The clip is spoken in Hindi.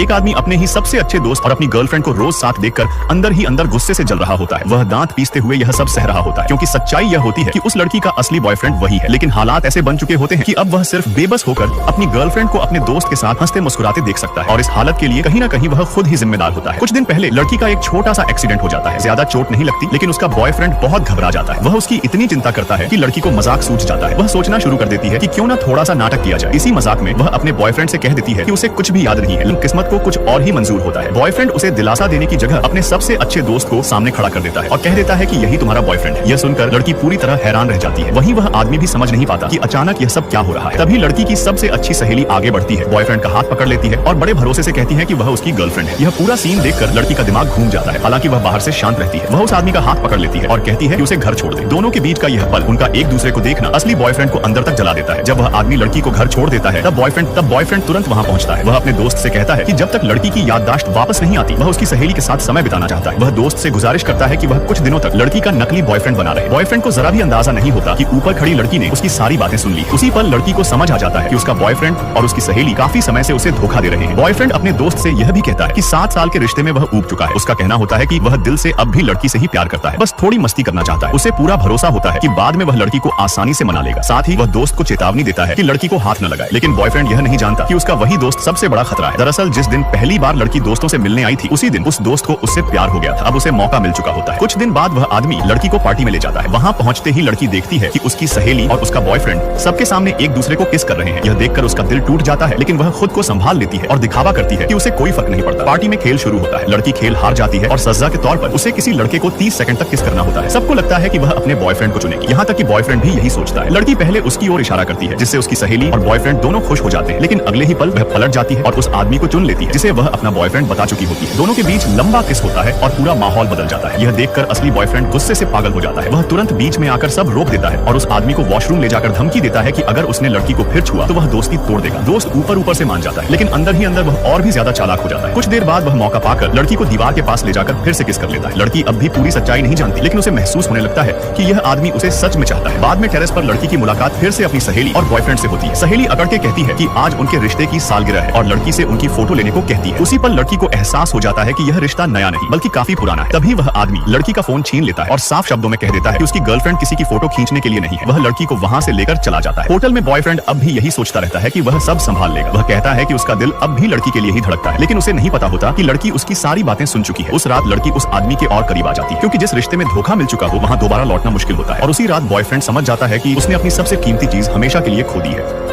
एक आदमी अपने ही सबसे अच्छे दोस्त और अपनी गर्लफ्रेंड को रोज साथ देखकर अंदर ही अंदर गुस्से से जल रहा होता है। वह दांत पीसते हुए यह सब सह रहा होता है, क्योंकि सच्चाई यह होती है कि उस लड़की का असली बॉयफ्रेंड वही है। लेकिन हालात ऐसे बन चुके होते हैं कि अब वह सिर्फ बेबस होकर अपनी गर्लफ्रेंड को अपने दोस्त के साथ हंसते मुस्कुराते देख सकता है, और इस हालत के लिए कहीं ना कहीं वह खुद ही जिम्मेदार होता है। कुछ दिन पहले लड़की का एक छोटा सा एक्सीडेंट हो जाता है। ज्यादा चोट नहीं लगती, लेकिन उसका बॉयफ्रेंड बहुत घबरा जाता है। वह उसकी इतनी चिंता करता है कि लड़की को मजाक सूझ जाता है। वह सोचना शुरू कर देती है कि क्यों ना थोड़ा सा नाटक किया जाए। इसी मजाक में वह अपने बॉयफ्रेंड से कह देती है कि उसे कुछ भी याद नहीं है, लेकिन किस्मत को कुछ और ही मंजूर होता है। बॉयफ्रेंड उसे दिलासा देने की जगह अपने सबसे अच्छे दोस्त को सामने खड़ा कर देता है और कह देता है कि यही तुम्हारा बॉयफ्रेंड है। यह सुनकर लड़की पूरी तरह हैरान रह जाती है। वहीं वह आदमी भी समझ नहीं पाता कि अचानक यह सब क्या हो रहा है। तभी लड़की की सबसे अच्छी सहेली आगे बढ़ती है, बॉयफ्रेंड का हाथ पकड़ लेती है और बड़े भरोसे से कहती है कि वह उसकी गर्लफ्रेंड है। यह पूरा सीन देखकर लड़की का दिमाग घूम जाता है। हालांकि वह बाहर से शांत रहती है। वह उस आदमी का हाथ पकड़ लेती है और कहती है कि उसे घर छोड़ दे। दोनों के बीच का यह पल, उनका एक दूसरे को देखना, असली बॉयफ्रेंड को अंदर तक जला देता है। जब वह आदमी लड़की को घर छोड़ देता है, तब बॉयफ्रेंड तुरंत वहां पहुंचता है। वह अपने दोस्त से कहता है कि जब तक लड़की की याददाश्त वापस नहीं आती, वह उसकी सहेली के साथ समय बिताना चाहता है। वह दोस्त से गुजारिश करता है कि वह कुछ दिनों तक लड़की का नकली बॉयफ्रेंड बना रहे। बॉयफ्रेंड को जरा भी अंदाजा नहीं होता कि ऊपर खड़ी लड़की ने उसकी सारी बातें सुन ली। उसी पल लड़की को समझ आ जाता है कि उसका बॉयफ्रेंड और उसकी सहेली काफी समय से उसे धोखा दे रहे हैं। बॉयफ्रेंड अपने दोस्त से यह भी कहता है कि 7 साल के रिश्ते में वह ऊब चुका है। उसका कहना होता है कि वह दिल से अब भी लड़की से ही प्यार करता है, बस थोड़ी मस्ती करना चाहता है। उसे पूरा भरोसा होता है कि बाद में वह लड़की को आसानी से मना लेगा। साथ ही वह दोस्त को चेतावनी देता है कि लड़की को हाथ न लगाए। लेकिन बॉयफ्रेंड यह नहीं जानता कि उसका वही दोस्त सबसे बड़ा खतरा है। दरअसल जिस दिन पहली बार लड़की दोस्तों से मिलने आई थी, उसी दिन उस दोस्त को उससे प्यार हो गया था। अब उसे मौका मिल चुका होता है। कुछ दिन बाद वह आदमी लड़की को पार्टी में ले जाता है। वहां पहुंचते ही लड़की देखती है कि उसकी सहेली और उसका बॉयफ्रेंड सबके सामने एक दूसरे को किस कर रहे हैं। यह देखकर उसका दिल टूट जाता है, लेकिन वह खुद को संभाल लेती है और दिखावा करती है कि उसे कोई फर्क नहीं पड़ता। पार्टी में खेल शुरू होता है। लड़की खेल हार जाती है और सजा के तौर पर उसे किसी लड़के को 30 सेकंड तक किस करना होता है। सबको लगता है कि वह अपने बॉयफ्रेंड को चुनेगी, यहाँ तक कि बॉयफ्रेंड भी यही सोचता है। लड़की पहले उसकी ओर इशारा करती है, जिससे उसकी सहेली और बॉयफ्रेंड दोनों खुश हो जाते हैं। लेकिन अगले ही पल वह पलट जाती है और उस आदमी को चुन लेती है जिसे वह अपना बॉयफ्रेंड बता चुकी होती है। दोनों के बीच लंबा किस होता है और पूरा माहौल बदल जाता है। यह देखकर असली बॉयफ्रेंड गुस्से से पागल हो जाता है। वह तुरंत बीच में आकर सब रोक देता है और उस आदमी को वॉशरूम ले जाकर धमकी देता है कि अगर उसने लड़की को फिर छुआ तो वह दोस्ती तोड़ देगा। दोस्त ऊपर से मान जाता है, लेकिन अंदर ही अंदर वह और भी ज्यादा चालाक हो जाता है। कुछ देर बाद वह मौका पाकर लड़की को दीवार के पास ले जाकर फिर से किस कर लेता है। लड़की अब भी पूरी सच्चाई नहीं जानती, लेकिन उसे महसूस होने लगता है कि यह आदमी उसे सच में चाहता है। बाद में टेरेस पर लड़की की मुलाकात फिर से अपनी सहेली और बॉयफ्रेंड से होती है। सहेली अकड़ के कहती है कि आज उनके रिश्ते की सालगिरह है और लड़की से उनकी फोटो लेने को कहती है। उसी पल लड़की को एहसास हो जाता है कि यह रिश्ता नया नहीं बल्कि काफी पुराना है। तभी वह आदमी लड़की का फोन छीन लेता है और साफ शब्दों में कह देता है कि उसकी गर्लफ्रेंड किसी की फोटो खींचने के लिए नहीं है। वह लड़की को वहां से लेकर चला जाता है। होटल में बॉयफ्रेंड अब भी यही सोचता रहता है कि वह सब संभाल लेगा। वह कहता है कि उसका दिल अब भी लड़की के लिए ही धड़कता है, लेकिन उसे नहीं पता होता कि लड़की उसकी सारी बातें सुन चुकी है। उस रात लड़की उस आदमी के और करीब आ जाती है, क्योंकि जिस रिश्ते में धोखा मिल चुका हो वहां दोबारा लौटना मुश्किल होता है। और उसी रात बॉयफ्रेंड समझ जाता है कि उसने अपनी सबसे कीमती चीज हमेशा के लिए खो दी है।